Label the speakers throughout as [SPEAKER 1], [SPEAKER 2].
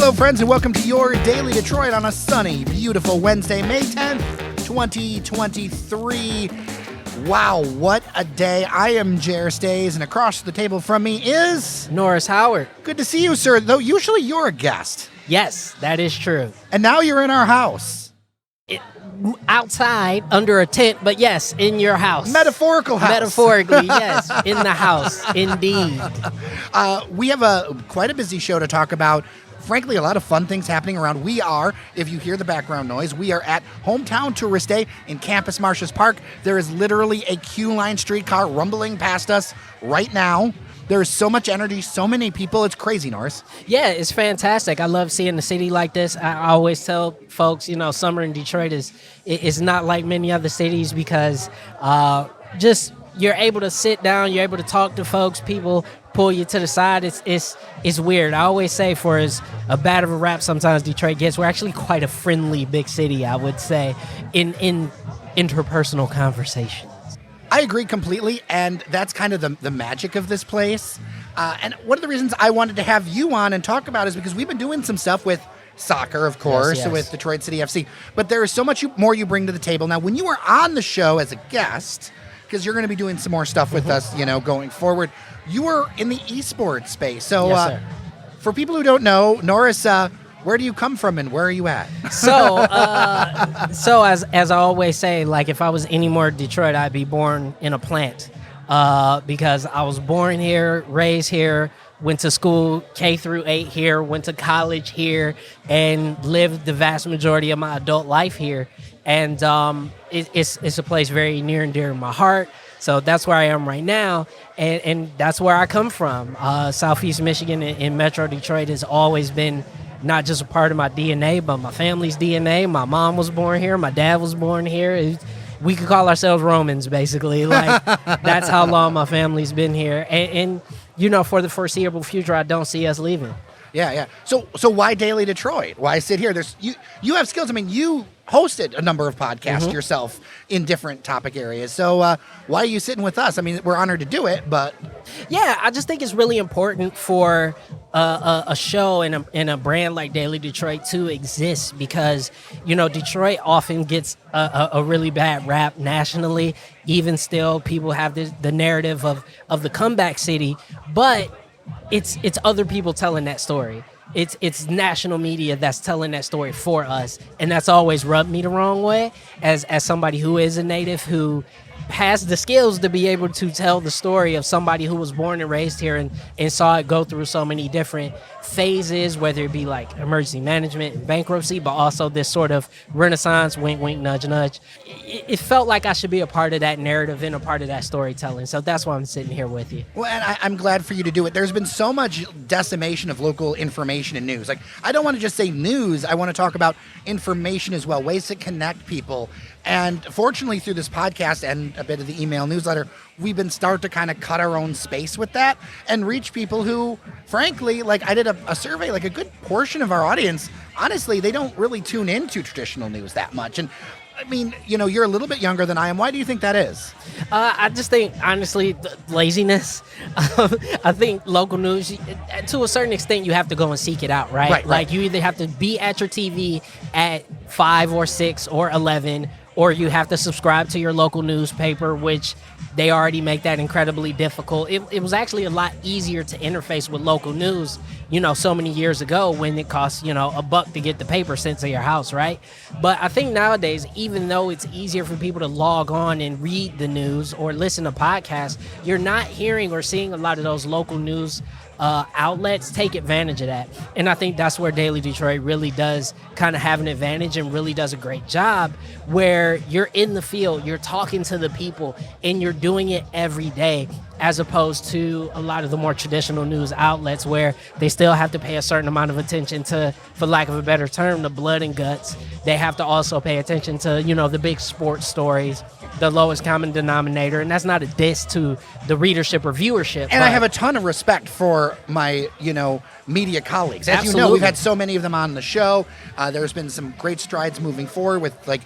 [SPEAKER 1] Hello, friends, and welcome to your Daily Detroit on a sunny, beautiful Wednesday, May 10th, 2023. Wow, what a day. I am Jer Stays, and across the table from me is...
[SPEAKER 2] Norris Howard.
[SPEAKER 1] Good to see you, sir, though usually you're a guest.
[SPEAKER 2] Yes, that is true.
[SPEAKER 1] And now you're in our house.
[SPEAKER 2] Outside, under a tent, but yes, in your house.
[SPEAKER 1] Metaphorical house.
[SPEAKER 2] Metaphorically, yes, in the house, indeed.
[SPEAKER 1] We have quite a busy show to talk about. Frankly, a lot of fun things happening around. We are, if you hear the background noise, we are at Hometown Tourist Day in Campus Martius Park. There is literally a queue line streetcar rumbling past us right now. There is so much energy, so many people. It's crazy, Norris.
[SPEAKER 2] Yeah, it's fantastic. I love seeing the city like this. I always tell folks, summer in Detroit is not like many other cities because just you're able to sit down, you're able to talk to folks, people pull you to the side. It's weird. I always say, for as a bad of a rap sometimes Detroit gets, we're actually quite a friendly big city, I would say, in interpersonal conversations.
[SPEAKER 1] I agree completely, and that's kind of the magic of this place. And one of the reasons I wanted to have you on and talk about is because we've been doing some stuff with soccer, of course,
[SPEAKER 2] yes.
[SPEAKER 1] with Detroit City FC. But there is so much more you bring to the table. Now, when you are on the show as a guest, because you're going to be doing some more stuff with us, going forward, you are in the esports space. So
[SPEAKER 2] yes, sir.
[SPEAKER 1] For people who don't know, Norris, where do you come from and where are you at?
[SPEAKER 2] So as I always say, like if I was any more Detroit, I'd be born in a plant because I was born here, raised here, went to school K through 8 here, went to college here, and lived the vast majority of my adult life here. And it's a place very near and dear to my heart. So that's where I am right now, and that's where I come from. Southeast Michigan and Metro Detroit has always been not just a part of my DNA, but my family's DNA. My mom was born here. My dad was born here. We could call ourselves Romans, basically. Like that's how long my family's been here. And for the foreseeable future, I don't see us leaving.
[SPEAKER 1] Yeah. So why Daily Detroit? Why sit here? You have skills. I mean, you hosted a number of podcasts yourself in different topic areas. So why are you sitting with us? I mean, we're honored to do it, but...
[SPEAKER 2] Yeah, I just think it's really important for a show and a brand like Daily Detroit to exist because, Detroit often gets a really bad rap nationally. Even still, people have the narrative of the comeback city, but it's other people telling that story. It's national media that's telling that story for us, and that's always rubbed me the wrong way as somebody who is a native who has the skills to be able to tell the story of somebody who was born and raised here and saw it go through so many different phases, whether it be like emergency management and bankruptcy, but also this sort of renaissance, wink, wink, nudge, nudge. It felt like I should be a part of that narrative and a part of that storytelling. So that's why I'm sitting here with you.
[SPEAKER 1] Well, and I'm glad for you to do it. There's been so much decimation of local information and news. Like, I don't want to just say news. I want to talk about information as well, ways to connect people. And fortunately, through this podcast and a bit of the email newsletter, we've been start to kind of cut our own space with that and reach people who, frankly, like I did a survey, like a good portion of our audience, honestly, they don't really tune into traditional news that much. And I mean, you're a little bit younger than I am. Why do you think that is?
[SPEAKER 2] I just think, honestly, laziness. I think local news, to a certain extent, you have to go and seek it out, right?
[SPEAKER 1] Right.
[SPEAKER 2] Like you either have to be at your TV at 5 or 6 or 11, or you have to subscribe to your local newspaper, which they already make that incredibly difficult. It was actually a lot easier to interface with local news, so many years ago when it cost, $1 to get the paper sent to your house, right? But I think nowadays, even though it's easier for people to log on and read the news or listen to podcasts, you're not hearing or seeing a lot of those local news outlets take advantage of that. And I think that's where Daily Detroit really does kind of have an advantage and really does a great job, where you're in the field, you're talking to the people, and you're doing it every day, as opposed to a lot of the more traditional news outlets where they still have to pay a certain amount of attention to, for lack of a better term, the blood and guts. They have to also pay attention to, the big sports stories, the lowest common denominator. And that's not a diss to the readership or viewership.
[SPEAKER 1] And I have a ton of respect for my, media colleagues. As you know,
[SPEAKER 2] Absolutely.
[SPEAKER 1] we've had so many of them on the show. There's been some great strides moving forward with like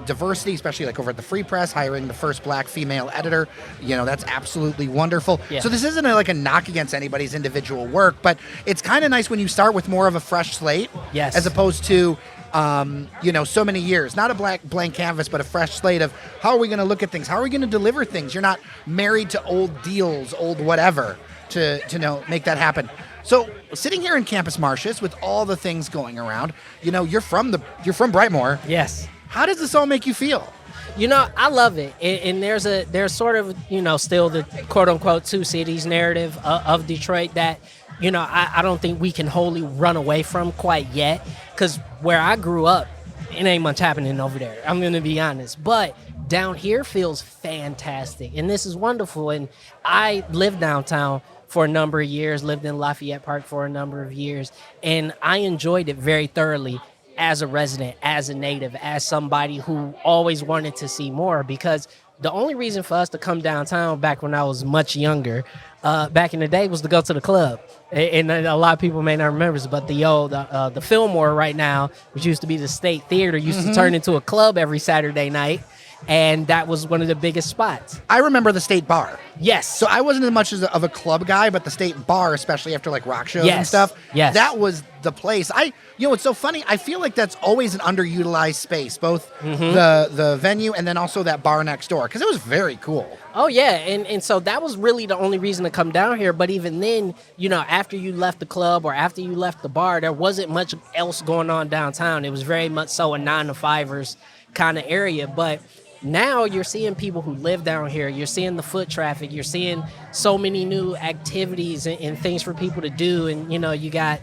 [SPEAKER 1] diversity, especially like over at the Free Press, hiring the first black female editor. You know, that's absolutely wonderful.
[SPEAKER 2] Yeah.
[SPEAKER 1] So this isn't like a knock against anybody's individual work, but it's kind of nice when you start with more of a fresh slate,
[SPEAKER 2] Yes.
[SPEAKER 1] as opposed to so many years, not a blank canvas, but a fresh slate of how are we going to look at things? How are we going to deliver things? You're not married to old deals, old whatever to make that happen. So sitting here in Campus Martius with all the things going around, you're from Brightmoor.
[SPEAKER 2] Yes.
[SPEAKER 1] How does this all make you feel?
[SPEAKER 2] I love it, and there's sort of still the quote unquote two cities narrative of Detroit that I don't think we can wholly run away from quite yet, because where I grew up, it ain't much happening over there. I'm gonna be honest, but down here feels fantastic, and this is wonderful. And I lived downtown for a number of years, lived in Lafayette Park for a number of years, and I enjoyed it very thoroughly as a resident, as a native, as somebody who always wanted to see more, because the only reason for us to come downtown back when I was much younger, back in the day, was to go to the club. And a lot of people may not remember this, but the Fillmore right now, which used to be the State Theater, used to turn into a club every Saturday night. And that was one of the biggest spots.
[SPEAKER 1] I remember the State Bar.
[SPEAKER 2] Yes.
[SPEAKER 1] So I wasn't as much of a club guy, but the State Bar, especially after like rock shows and
[SPEAKER 2] Yes.
[SPEAKER 1] stuff,
[SPEAKER 2] Yes.
[SPEAKER 1] that was the place. It's so funny. I feel like that's always an underutilized space, both the venue and then also that bar next door, because it was very cool.
[SPEAKER 2] Oh, yeah. And so that was really the only reason to come down here. But even then, after you left the club or after you left the bar, there wasn't much else going on downtown. It was very much so a 9-to-5ers kind of area. But now you're seeing people who live down here. You're seeing the foot traffic. You're seeing so many new activities and things for people to do. And, you got,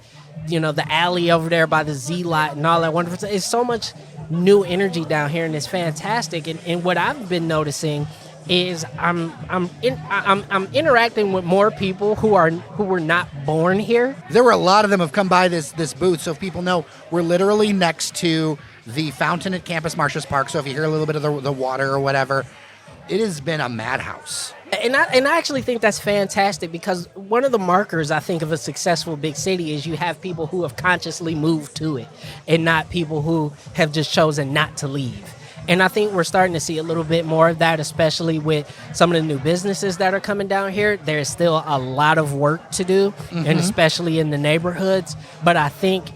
[SPEAKER 2] the alley over there by the Z lot and all that wonderful stuff. It's so much new energy down here, and it's fantastic. And what I've been noticing is I'm interacting with more people who were not born here.
[SPEAKER 1] There were a lot of them have come by this booth. So if people know, we're literally next to the fountain at Campus Martius Park. So if you hear a little bit of the water or whatever, it has been a madhouse.
[SPEAKER 2] And I actually think that's fantastic, because one of the markers, I think, of a successful big city is you have people who have consciously moved to it and not people who have just chosen not to leave. And I think we're starting to see a little bit more of that, especially with some of the new businesses that are coming down here. There's still a lot of work to do, and especially in the neighborhoods. But I think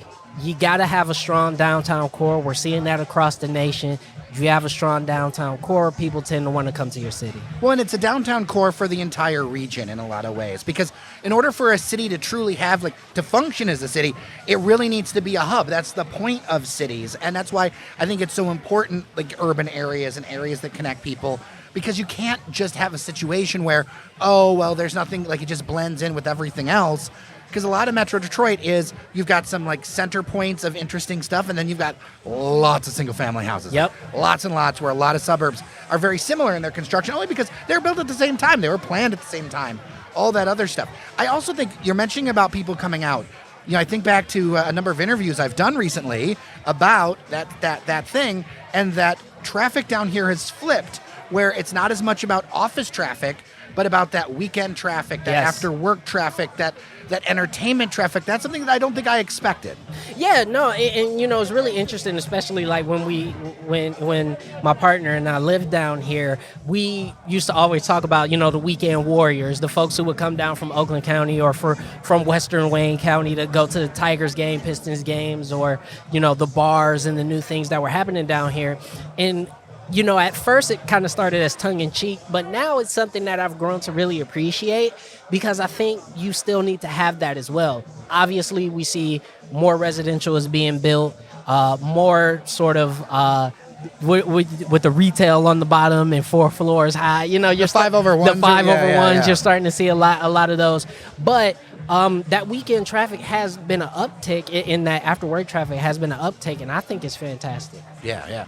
[SPEAKER 2] you got to have a strong downtown core. We're seeing that across the nation. If you have a strong downtown core, people tend to want to come to your city.
[SPEAKER 1] Well, and it's a downtown core for the entire region in a lot of ways, because in order for a city to truly have, to function as a city, it really needs to be a hub. That's the point of cities. And that's why I think it's so important, urban areas and areas that connect people, because you can't just have a situation where, there's nothing, it just blends in with everything else. Because a lot of Metro Detroit is, you've got some center points of interesting stuff, and then you've got lots of single family houses.
[SPEAKER 2] Yep.
[SPEAKER 1] Lots and lots, where a lot of suburbs are very similar in their construction, only because they were built at the same time. They were planned at the same time. All that other stuff. I also think you're mentioning about people coming out. I think back to a number of interviews I've done recently about that thing, and that traffic down here has flipped, where it's not as much about office traffic, but about that weekend traffic, that after work traffic, that entertainment traffic. That's something that I don't think I expected.
[SPEAKER 2] Yeah, no, and it's really interesting, especially when my partner and I lived down here, we used to always talk about, the weekend warriors, the folks who would come down from Oakland County or from Western Wayne County to go to the Tigers game, Pistons games, or, the bars and the new things that were happening down here. And at first it kind of started as tongue-in-cheek, but now it's something that I've grown to really appreciate, because I think you still need to have that as well. Obviously, we see more residential is being built, more sort of with the retail on the bottom and 4 floors high. You're
[SPEAKER 1] the 5 over 1s.
[SPEAKER 2] The 5 over 1s,
[SPEAKER 1] yeah.
[SPEAKER 2] You're starting to see a lot of those. But that weekend traffic has been an uptick in that after work traffic has been an uptick, and I think it's fantastic.
[SPEAKER 1] Yeah.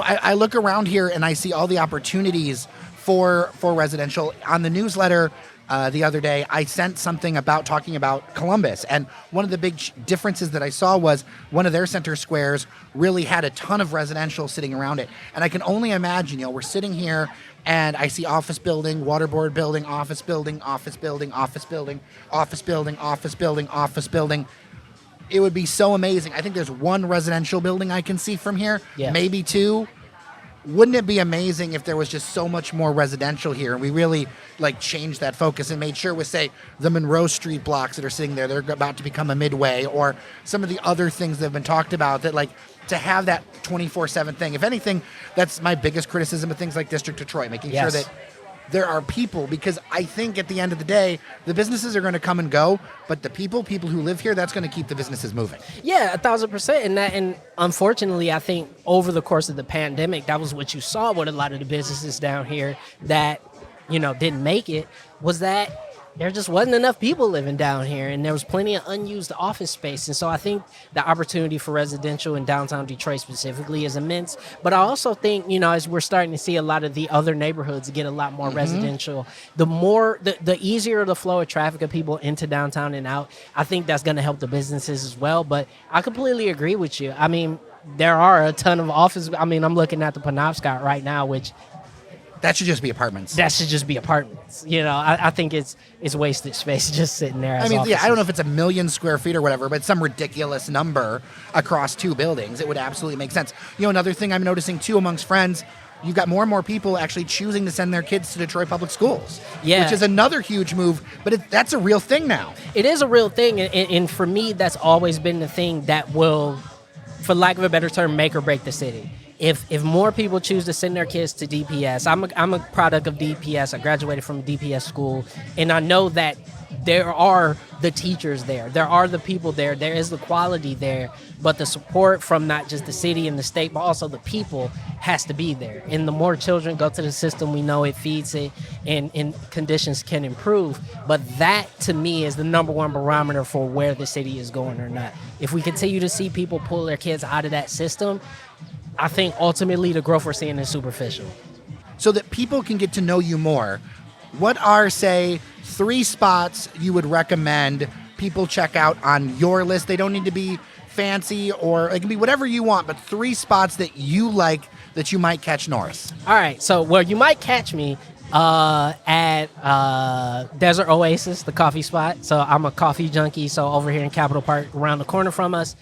[SPEAKER 1] I look around here and I see all the opportunities for residential. On the newsletter, the other day, I sent something about talking about Columbus. And one of the big differences that I saw was one of their center squares really had a ton of residential sitting around it. And I can only imagine, we're sitting here and I see office building, water board building, office building, office building, office building, office building, office building, office building. It would be so amazing. I think there's one residential building I can see from here, maybe two. Wouldn't it be amazing if there was just so much more residential here and we really changed that focus and made sure with, say, the Monroe Street blocks that are sitting there, they're about to become a Midway, or some of the other things that have been talked about that to have that 24/7 thing. If anything, that's my biggest criticism of things like District Detroit, making sure that there are people, because I think at the end of the day, the businesses are going to come and go, but the people who live here, that's going to keep the businesses moving.
[SPEAKER 2] Yeah, 1,000%. And unfortunately, I think over the course of the pandemic, that was what you saw with a lot of the businesses down here that, didn't make it, was that there just wasn't enough people living down here, and there was plenty of unused office space. And so I think the opportunity for residential in downtown Detroit specifically is immense. But I also think, as we're starting to see a lot of the other neighborhoods get a lot more residential, the easier the flow of traffic of people into downtown and out, I think that's going to help the businesses as well. But I completely agree with you. I mean, there are a ton of offices. I mean, I'm looking at the Penobscot right now, which...
[SPEAKER 1] That should just be apartments.
[SPEAKER 2] I think it's wasted space just sitting there as offices.
[SPEAKER 1] I don't know if it's 1 million square feet or whatever, but some ridiculous number across two buildings. It would absolutely make sense. Another thing I'm noticing, too, amongst friends, you've got more and more people actually choosing to send their kids to Detroit Public Schools, which is another huge move, but that's a real thing now. It is
[SPEAKER 2] a real thing, and for me, that's always been the thing that will, for lack of a better term, make or break the city. If more people choose to send their kids to DPS, I'm a product of DPS. I graduated from a DPS school, and I know that there are the teachers there. There are the people there. There is the quality there, but the support from not just the city and the state, but also the people has to be there. And the more children go to the system, we know it feeds it, and conditions can improve. But that, to me, is the number one barometer for where the city is going or not. If we continue to see people pull their kids out of that system, I think ultimately the growth we're seeing is superficial.
[SPEAKER 1] So that people can get to know you more, what are, say, 3 spots you would recommend people check out on your list? They don't need to be fancy, or it can be whatever you want, but 3 spots that you like that you might catch Norris.
[SPEAKER 2] All right, so where you might catch me at Desert Oasis, the coffee spot. So I'm a coffee junkie, so over here in Capitol Park, around the corner from us.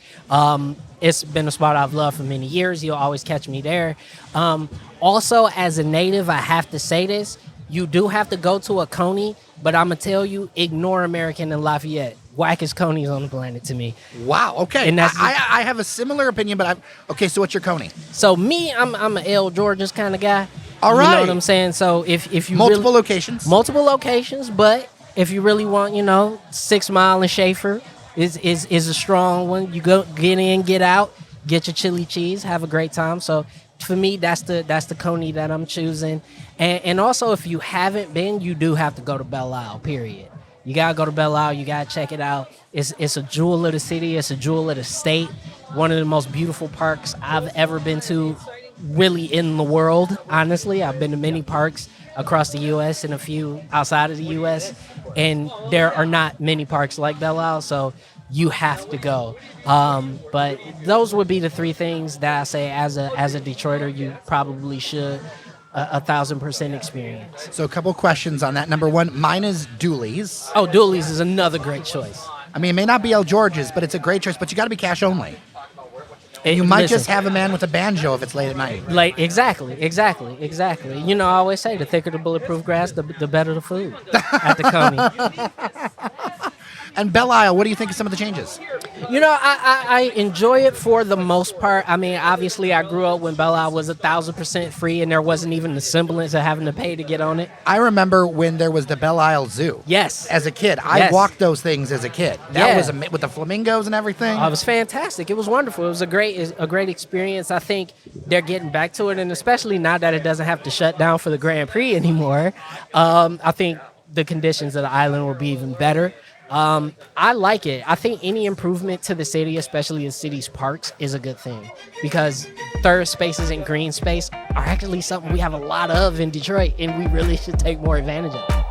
[SPEAKER 2] It's been a spot I've loved for many years. You'll always catch me there. Also, as a native, I have to say this. You do have to go to a Coney, but I'm going to tell you, ignore American and Lafayette. Wackest Coney's on the planet to me.
[SPEAKER 1] Wow, okay. And I have a similar opinion, but okay, so what's your Coney?
[SPEAKER 2] So me, I'm an L. George's kind of guy.
[SPEAKER 1] All right.
[SPEAKER 2] You know what I'm saying? So if you
[SPEAKER 1] multiple locations, but
[SPEAKER 2] if you really want, 6 Mile and Schaefer is a strong one. You go get in, get out, get your chili cheese, have a great time. So for me, that's the Coney that I'm choosing. And also, if you haven't been, you do have to go to Belle Isle. Period. You gotta go to Belle Isle. You gotta check it out. It's a jewel of the city. It's a jewel of the state. One of the most beautiful parks I've ever been to, really, in the world. Honestly, I've been to many parks across the U.S. and a few outside of the U.S. And there are not many parks like Belle Isle, so you have to go. But those would be the 3 things that I say as a Detroiter you probably should 1,000% experience.
[SPEAKER 1] So a couple questions on that. Number 1, mine is Dooley's.
[SPEAKER 2] Oh, Dooley's is another great choice.
[SPEAKER 1] I mean, it may not be El George's, but it's a great choice. But you got to be cash only. You might just have a man with a banjo if it's late at night.
[SPEAKER 2] Exactly. I always say the thicker the bulletproof grass, the better the food at the Coney.
[SPEAKER 1] And Belle Isle, what do you think of some of the changes?
[SPEAKER 2] I enjoy it for the most part. I mean, obviously, I grew up when Belle Isle was 1,000% free, and there wasn't even the semblance of having to pay to get on it.
[SPEAKER 1] I remember when there was the Belle Isle Zoo.
[SPEAKER 2] Yes.
[SPEAKER 1] As a kid. I walked those things as a kid. That was with the flamingos and everything.
[SPEAKER 2] Oh, it was fantastic. It was wonderful. It was a great experience. I think they're getting back to it, and especially now that it doesn't have to shut down for the Grand Prix anymore, I think the conditions of the island will be even better. I like it. I think any improvement to the city, especially the city's parks, is a good thing, because third spaces and green space are actually something we have a lot of in Detroit, and we really should take more advantage of it.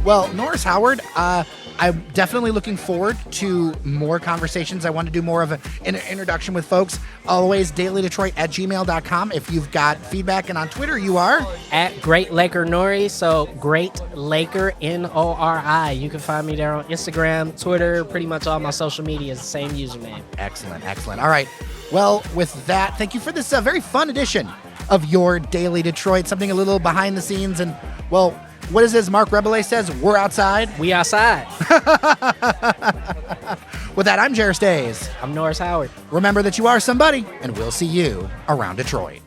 [SPEAKER 1] Well, Norris Howard, I'm definitely looking forward to more conversations. I want to do more of an introduction with folks. Always dailydetroit@gmail.com. If you've got feedback, and on Twitter you are
[SPEAKER 2] At Great Laker Nori, so Great Laker Nori. You can find me there on Instagram, Twitter, pretty much all my social media is the same username.
[SPEAKER 1] excellent. All right. Well, with that, thank you for this very fun edition of your Daily Detroit. Something a little behind the scenes, and well, what is this? Mark Rebele says we're outside.
[SPEAKER 2] We outside.
[SPEAKER 1] With that, I'm Jairus Days.
[SPEAKER 2] I'm Norris Howard.
[SPEAKER 1] Remember that you are somebody, and we'll see you around Detroit.